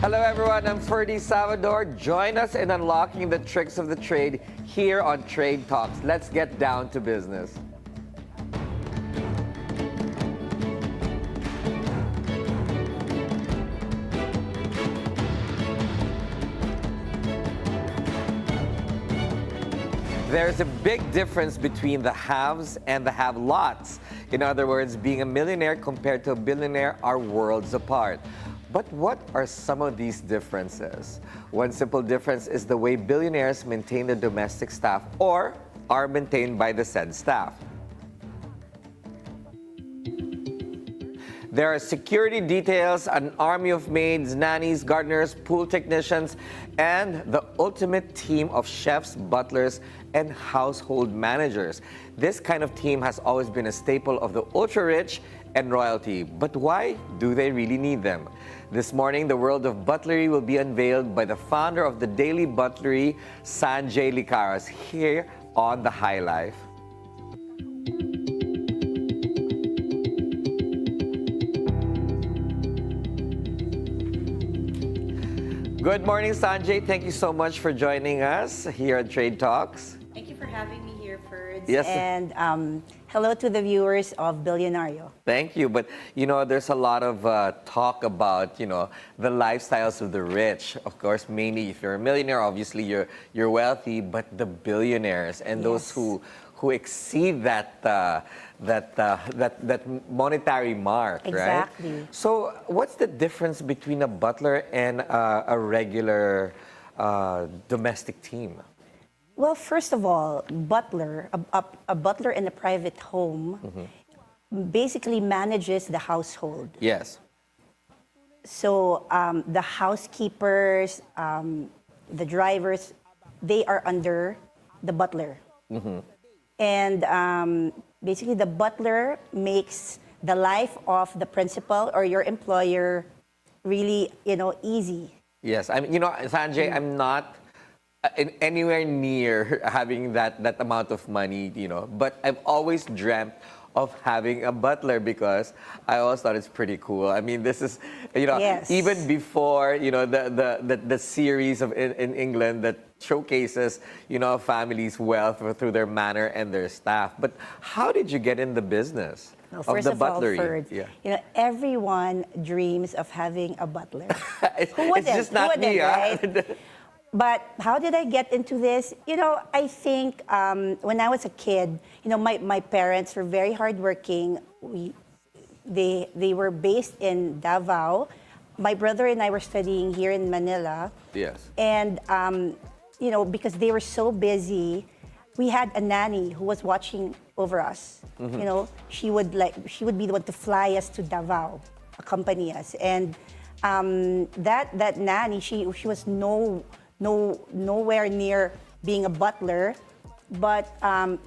Hello everyone, I'm Ferdi Salvador. Join us in unlocking the tricks of the trade here on Trade Talks. Let's get down to business. There's a big difference between the haves and the have-lots. In other words, being a millionaire compared to a billionaire are worlds apart. But what are some of these differences? One simple difference is the way billionaires maintain their domestic staff or are maintained by the said staff. There are security details, an army of maids, nannies, gardeners, pool technicians, and the ultimate team of chefs, butlers, and household managers. This kind of team has always been a staple of the ultra-rich and royalty. But why do they really need them? This morning, the world of butlery will be unveiled by the founder of the Daily Butlery, Sanj Licaros, here on The High Life. Good morning, Sanjay. Thank you so much for joining us here at Trade Talks. Thank you for having me here, Ferds. Yes. And hello to the viewers of Bilyonaryo. Thank you. But, there's a lot of talk about, the lifestyles of the rich. Of course, mainly if you're a millionaire, obviously you're wealthy, but the billionaires and those who exceed that monetary mark, Exactly. right? So what's the difference between a butler and a regular domestic team? Well, first of all, a butler in a private home basically manages the household. Yes. So the housekeepers, the drivers, they are under the butler. And basically, the butler makes the life of the principal or your employer really, easy. Yes, Sanjay, I'm not anywhere near having that amount of money, but I've always dreamt of having a butler because I always thought it's pretty cool. I mean, this is, Yes. even before, the series in England that showcases, a family's wealth through their manner and their staff. But how did you get in the business Well, of first the of all, butlery? Ferds, everyone dreams of having a butler. It's Who wouldn't? just not Who me, wouldn't, right? But how did I get into this? I think when I was a kid, my parents were very hardworking. They were based in Davao. My brother and I were studying here in Manila. Yes. And, because they were so busy, we had a nanny who was watching over us. She would be the one to fly us to Davao, accompany us. And that nanny, she was nowhere near being a butler, but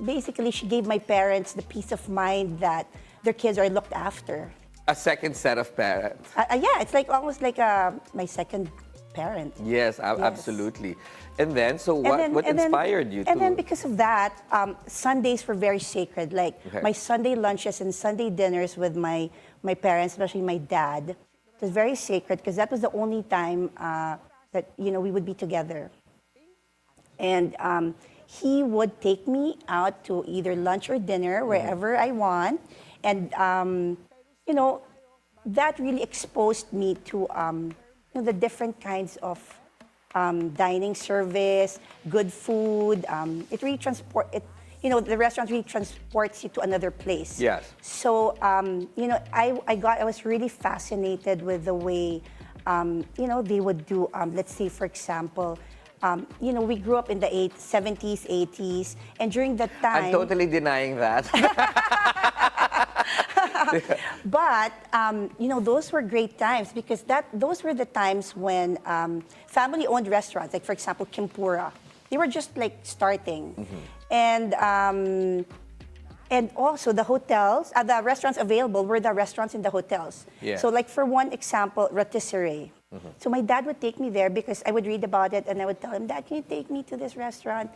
basically she gave my parents the peace of mind that their kids are looked after. A second set of parents. Yeah, it's almost like my second parent. Yes, absolutely. And then, what inspired you to? And then because of that, Sundays were very sacred. My Sunday lunches and Sunday dinners with my parents, especially my dad, it was very sacred because that was the only time that we would be together. And he would take me out to either lunch or dinner, wherever I want. And, that really exposed me to the different kinds of dining service, good food. It really the restaurant really transports you to another place. Yes. So, I was really fascinated with the way, they would do, let's say, for example, we grew up in the 70s, 80s, and during that time... I'm totally denying that. But, those were great times because those were the times when family-owned restaurants, like, for example, Kimpura, they were just, starting. And also the hotels, the restaurants available were the restaurants in the hotels. Yeah. So, for one example, rotisserie. So my dad would take me there because I would read about it and I would tell him, Dad, can you take me to this restaurant?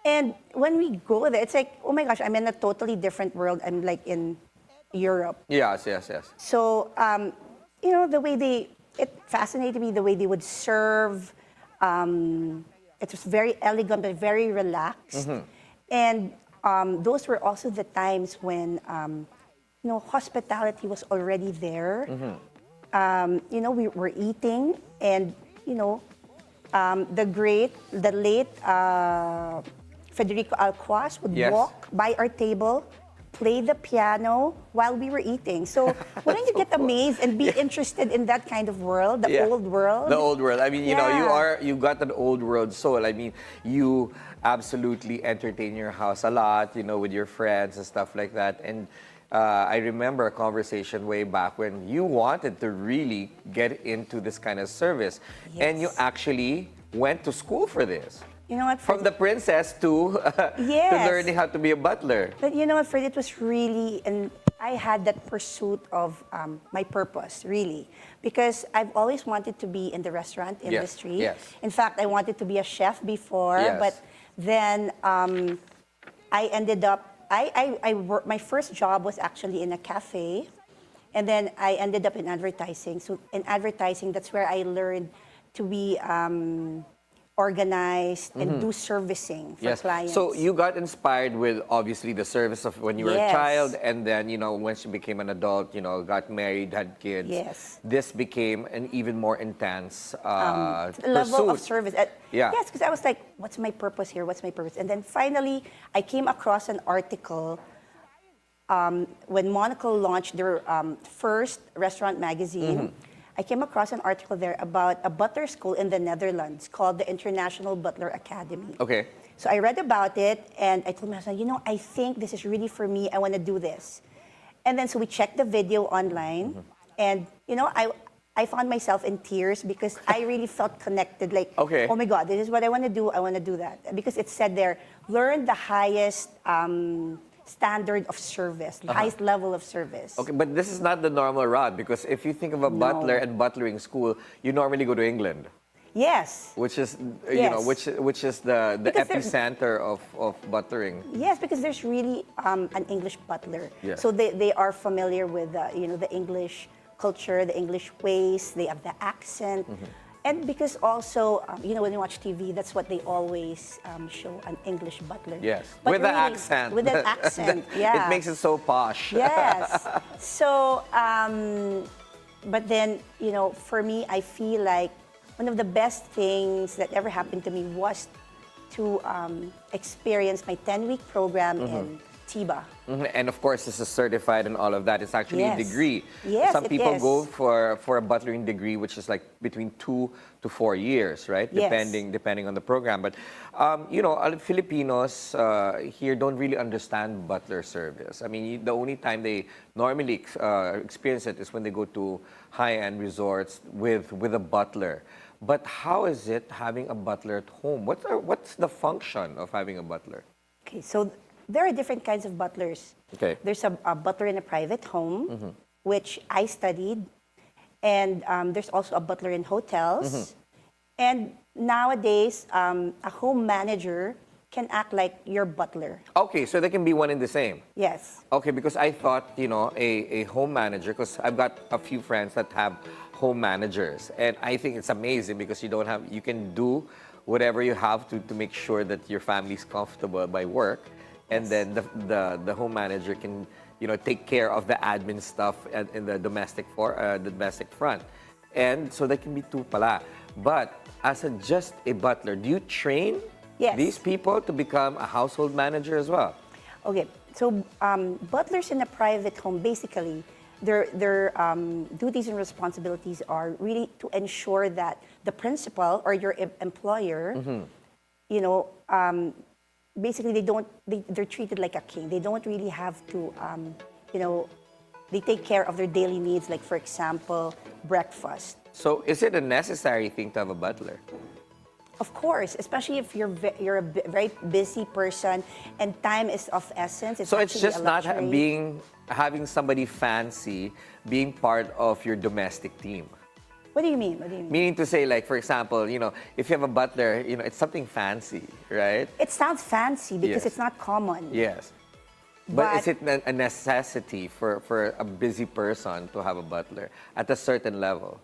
And when we go there, it's like, oh my gosh, I'm in a totally different world. I'm in Europe. Yes. So, the way it fascinated me the way they would serve. It was very elegant but very relaxed. And those were also the times when, hospitality was already there. We were eating, and, the late Federico Alquaz would Yes. walk by our table, play the piano while we were eating. So wouldn't you get amazed and be interested in that kind of world, the Yeah. old world? The old world. I mean, Yeah. you got an old world soul. I mean, you absolutely entertain your house a lot, with your friends and stuff like that. And I remember a conversation way back when you wanted to really get into this kind of service. And you Yes. actually went to school for this. You know what? From the princess to, to Yes. learning how to be a butler. But you know what, Fred, it was really, and I had that pursuit of my purpose, really. Because I've always wanted to be in the restaurant industry. yes. In fact, I wanted to be a chef before, Yes. but then I ended up, my first job was actually in a cafe, and then I ended up in advertising. So in advertising, that's where I learned to be organized and do servicing for clients. So you got inspired with obviously the service of when you were a Yes. child, and then once you became an adult, got married, had kids. Yes. This became an even more intense level of pursuit. service. Yeah. Yes, because I was like, what's my purpose here? What's my purpose? And then finally, I came across an article when Monocle launched their first restaurant magazine. I came across an article there about a butler school in the Netherlands called the International Butler Academy. Okay. So I read about it, and I told myself, I think this is really for me. I want to do this. And then so we checked the video online, and I found myself in tears because I really felt connected. Like, Okay. oh my God, this is what I want to do. I want to do that because it said there, learn the highest standard of service, the highest level of service. Okay, but this is not the normal route, because if you think of a butler and butlering school, you normally go to England, Yes. which is Yes. which is the Because they're- epicenter of butlering. Yes, because there's really an English butler. Yes. So they are familiar with the English culture, the English ways. They have the accent, and because also when you watch TV, that's what they always show, an English butler. Yes, But with the really, accent. With an accent, yeah. It makes it so posh. Yes. So, but then for me, I feel like one of the best things that ever happened to me was to experience my 10-week program in TIBA. And of course, this is certified and all of that. It's actually a Yes. degree. Yes, Some it people is. go for a butlering degree, which is like between 2 to 4 years, right? Yes. Depending on the program. But Filipinos here don't really understand butler service. I mean, the only time they normally experience it is when they go to high-end resorts with a butler. But how is it having a butler at home? What's the function of having a butler? Okay, so there are different kinds of butlers. Okay. There's a butler in a private home, which I studied, and there's also a butler in hotels. And nowadays, a home manager can act like your butler. Okay, so they can be one and the same. Yes. Okay, because I thought, a home manager, because I've got a few friends that have home managers, and I think it's amazing because you can do whatever you have to make sure that your family's comfortable by work, and then the home manager can, take care of the admin stuff in the domestic front. And so that can be two pala. But as just a butler, do you train Yes. these people to become a household manager as well? Okay, so butlers in a private home, basically, their duties and responsibilities are really to ensure that the principal or your employer, basically they're treated like a king. They don't really have to, they take care of their daily needs, like for example, breakfast. So is it a necessary thing to have a butler? Of course, especially if you're a very busy person and time is of essence. So it's actually just a not luxury. having somebody fancy being part of your domestic team. What do you mean? What do you mean? Meaning to say, like, for example, if you have a butler, it's something fancy, right? It sounds fancy because Yes. it's not common. Yes. But But- is it a necessity for a busy person to have a butler at a certain level?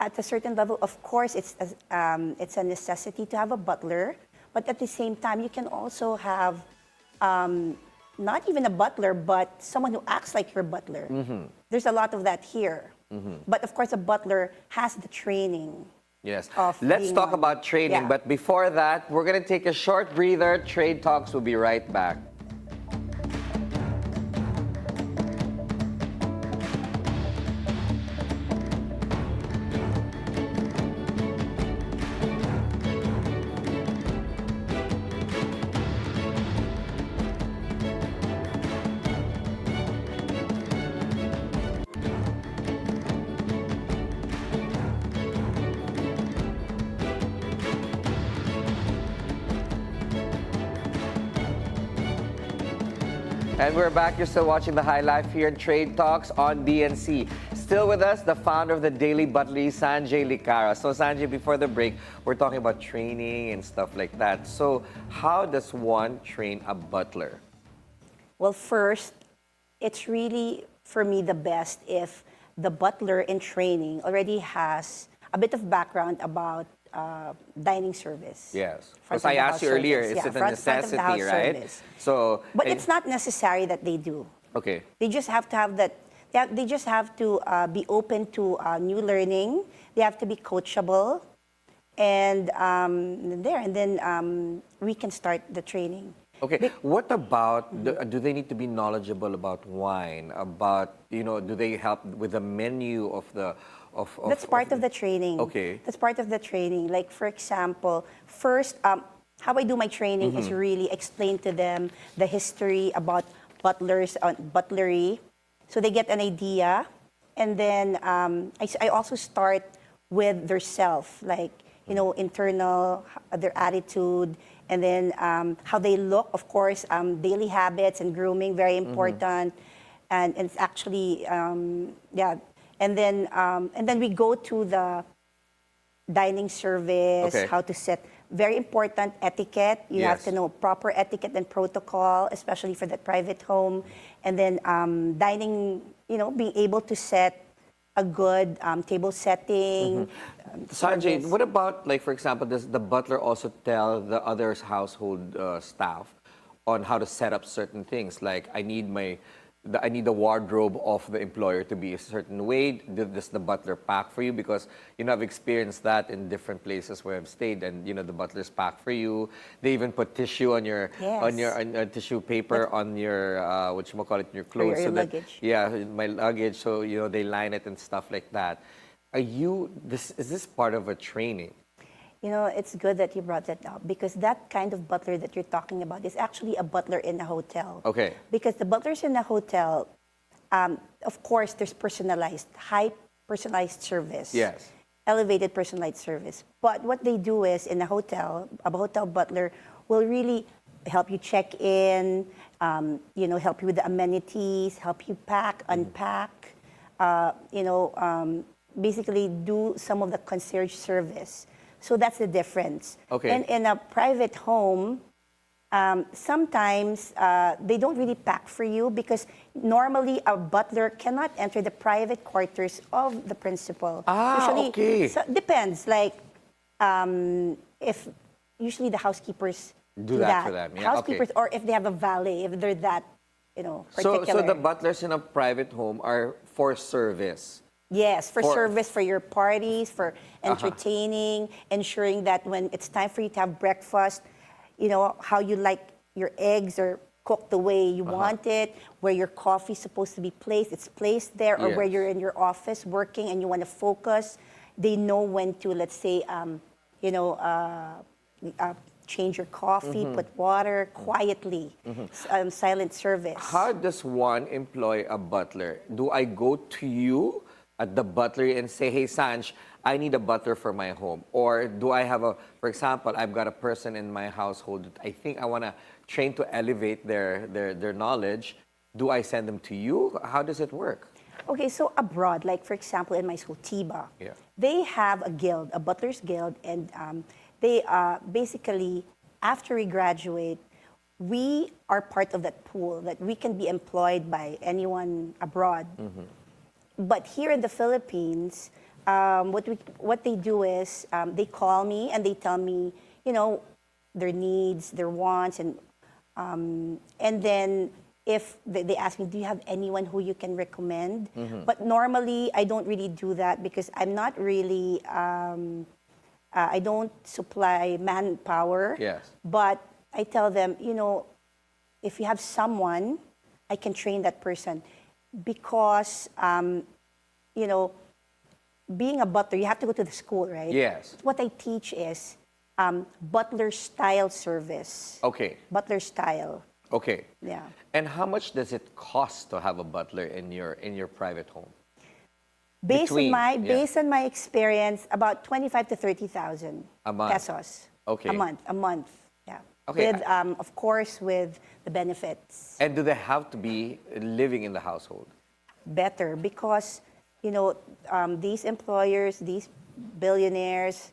at a certain level, of course, it's a necessity to have a butler. But at the same time, you can also have not even a butler, but someone who acts like your butler. There's a lot of that here. But of course, a butler has the training. Yes. Of Let's being talk on. about training, Yeah. but before that, we're going to take a short breather. Trade Talks will be right back. And we're back. You're still watching The High Life here in Trade Talks on BNC. Still with us, the founder of the Daily Butlery, Sanj Licaros. So Sanjay, before the break, we're talking about training and stuff like that. So how does one train a butler? Well, first, it's really, for me, the best if the butler in training already has a bit of background about dining service. Yes. Front Because of I the asked house you earlier, service. it's Yeah, a front of the necessity, house right? service. So, But it's not necessary that they do. okay. They just have to have that. They just have to be open to new learning. They have to be coachable, and then we can start the training. Okay, what about, do they need to be knowledgeable about wine? About, do they help with the menu of the, That's part of the training. Okay. That's part of the training. Like, for example, first, how I do my training is really explain to them the history about butlers, butlery, so they get an idea. And then I also start with their self, like, internal, their attitude, and then how they look, of course, daily habits and grooming, very important. And it's actually, yeah. And then we go to the dining service, Okay. how to set, very important etiquette. You have Yes. to know proper etiquette and protocol, especially for that private home. And then dining, being able to set a good table setting. Sanjay, service. what about, like, for example, does the butler also tell the other's household staff on how to set up certain things? Like, I need the wardrobe of the employer to be a certain way. Does the butler pack for you? Because, I've experienced that in different places where I've stayed, and, the butlers pack for you. They even put tissue on your, Yes. tissue paper on your, your clothes. your so that, luggage. yeah, my luggage. So, they line it and stuff like that. Is this part of a training? It's good that you brought that up because that kind of butler that you're talking about is actually a butler in a hotel. Okay. Because the butlers in a hotel, of course, there's high personalized service. Yes. Elevated personalized service. But what they do is in a hotel butler will really help you check in, help you with the amenities, help you pack, unpack, basically do some of the concierge service. So that's the difference. Okay. And in a private home, sometimes they don't really pack for you because normally a butler cannot enter the private quarters of the principal. Okay. So depends. Like, if usually the housekeepers Do that for them, yeah, Housekeepers, okay. or if they have a valet, if they're that, particular. So the butlers in a private home are for service. Yes, for For- service, for your parties, for entertaining, ensuring that when it's time for you to have breakfast, how you like your eggs are cooked the way you want it, where your coffee's supposed to be placed, it's placed there, or where Yes. you're in your office working and you want to focus. They know when to, let's say, change your coffee, put water quietly, silent service. How does one employ a butler? Do I go to you at the butlery and say, hey, Sanj, I need a butler for my home? Or do I have for example, I've got a person in my household that I think I want to train to elevate their knowledge. Do I send them to you? How does it work? Okay, so abroad, like for example, in my school, TIBA, Yeah. they have a guild, a butler's guild, and they basically, after we graduate, we are part of that pool that we can be employed by anyone abroad. But here in the Philippines, what they do is they call me and they tell me, their needs, their wants, and then if they ask me, do you have anyone who you can recommend? But normally I don't really do that because I'm not really, I don't supply manpower. Yes. But I tell them, if you have someone, I can train that person because, being a butler, you have to go to the school, right? Yes. What I teach is butler style service. Okay. Butler style. Okay. Yeah. And how much does it cost to have a butler in your private home? Based Between, based on my experience, about 25 to 30,000 A month. pesos. Okay. A month. Yeah. Okay. With of course with the benefits. And do they have to be living in the household? Better because these employers, these billionaires,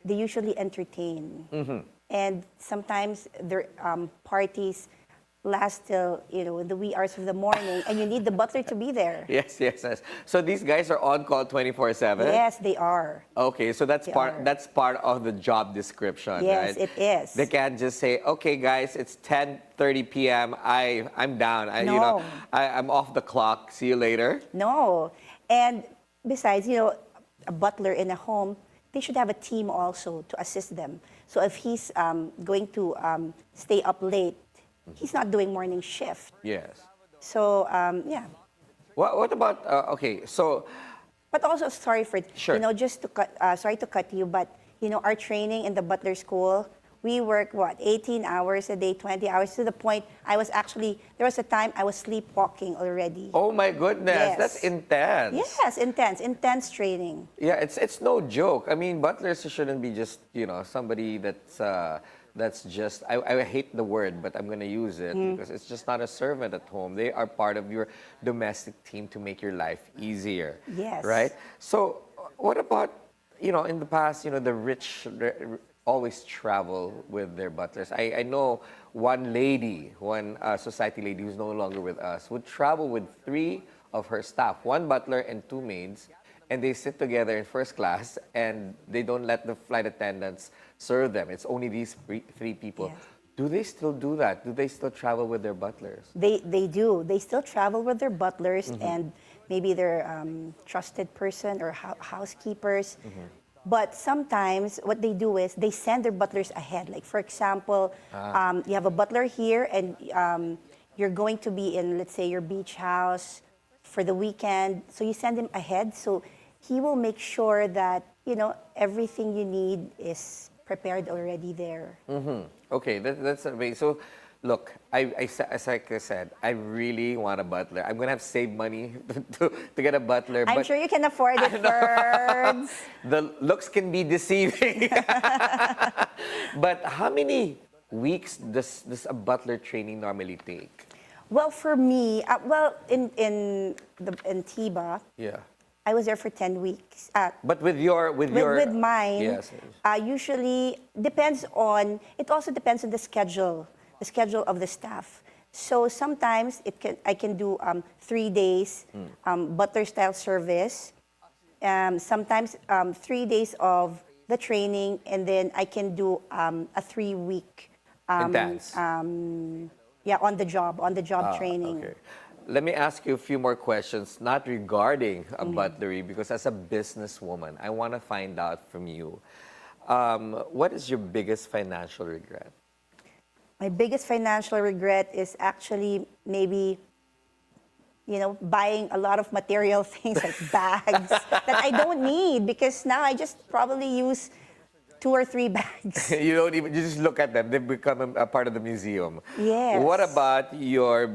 they usually entertain, and sometimes their parties last till in the wee hours of the morning, and you need the butler to be there. Yes. So these guys are on call 24/7? Yes, they are. Okay, so that's part of the job description, Yes, right? it is. They can't just say, "Okay, guys, it's 10:30 p.m. I'm down. No. I'm off the clock. See you later." No, and besides, a butler in a home, they should have a team also to assist them. So if he's going to stay up late, he's not doing morning shift. Yes. So yeah. What about okay? So But also, sorry for Sure. just to cut. Sorry to cut you, but our training in the Butler School, we work 18 hours a day, 20 hours to the point there was a time I was sleepwalking already. oh my goodness, Yes. that's intense. Yes, intense training. Yeah, it's no joke. I mean, butlers shouldn't be just somebody that's just I hate the word, but I'm gonna use it because it's just not a servant at home. They are part of your domestic team to make your life easier. Yes. Right. So what about in the past the rich always travel with their butlers. I know one society lady who's no longer with us would travel with 3 of her staff, 1 butler and 2 maids, and they sit together in first class and they don't let the flight attendants serve them. It's only these 3 people. Yes. Do they still do that? Do they still travel with their butlers? They do. They still travel with their butlers and maybe their trusted person or housekeepers. But sometimes what they do is they send their butlers ahead. Like for example, you have a butler here and you're going to be in, let's say, your beach house for the weekend. So you send him ahead. So he will make sure that, everything you need is prepared already there. Okay, that's amazing. So, look, as like I said, I really want a butler. I'm gonna have to save money to get a butler. I'm sure you can afford it, Ferds. The looks can be deceiving. But how many weeks does a butler training normally take? Well, for me, in Tiba, Yeah. I was there for 10 weeks. But with mine, yes. Usually it also depends on the schedule of the staff. So sometimes I can do 3 days butler style service. Sometimes 3 days of the training, and then I can do a 3-week intense. on the job training. Okay. Let me ask you a few more questions, not regarding a butlery, because as a businesswoman, I want to find out from you, what is your biggest financial regret? My biggest financial regret is actually maybe, buying a lot of material things like bags that I don't need, because now I just probably use 2 or 3 bags. You just look at them. They become a part of the museum. Yes. What about your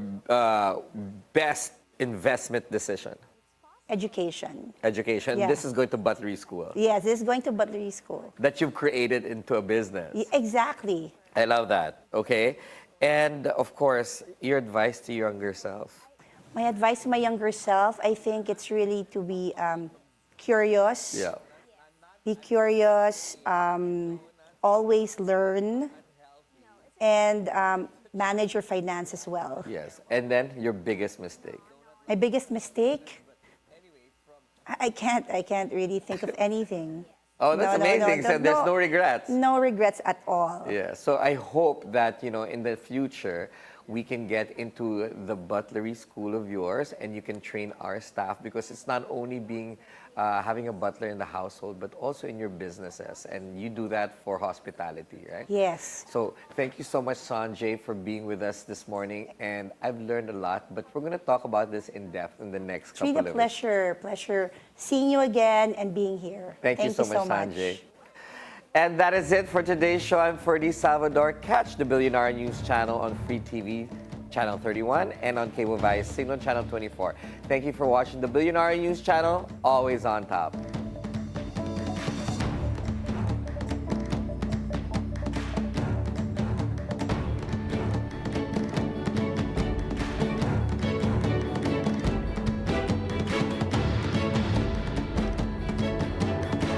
best investment decision? Education. Education. Yeah. This is going to butlery school. Yes, this is going to Butlery School. That you've created into a business. Exactly. I love that. Okay. And of course, your advice to your younger self. My advice to my younger self, I think it's really to be curious. Yeah. Be curious, always learn, and manage your finances well. Yes. And then your biggest mistake. My biggest mistake? I can't really think of anything. Oh, that's amazing. So there's no regrets. No regrets at all. Yeah, so I hope that, in the future, we can get into the butlery school of yours and you can train our staff, because it's not only having a butler in the household, but also in your businesses. And you do that for hospitality, right? Yes. So thank you so much, Sanjay, for being with us this morning. And I've learned a lot, but we're going to talk about this in depth in the next couple of weeks. It's really a pleasure seeing you again and being here. Thank you so much, Sanjay. And that is it for today's show. I'm Ferdi Salvador. Catch the Bilyonaryo News channel on Free TV, channel 31, and on cable via Cignal, channel 24. Thank you for watching the Bilyonaryo News channel, always on top.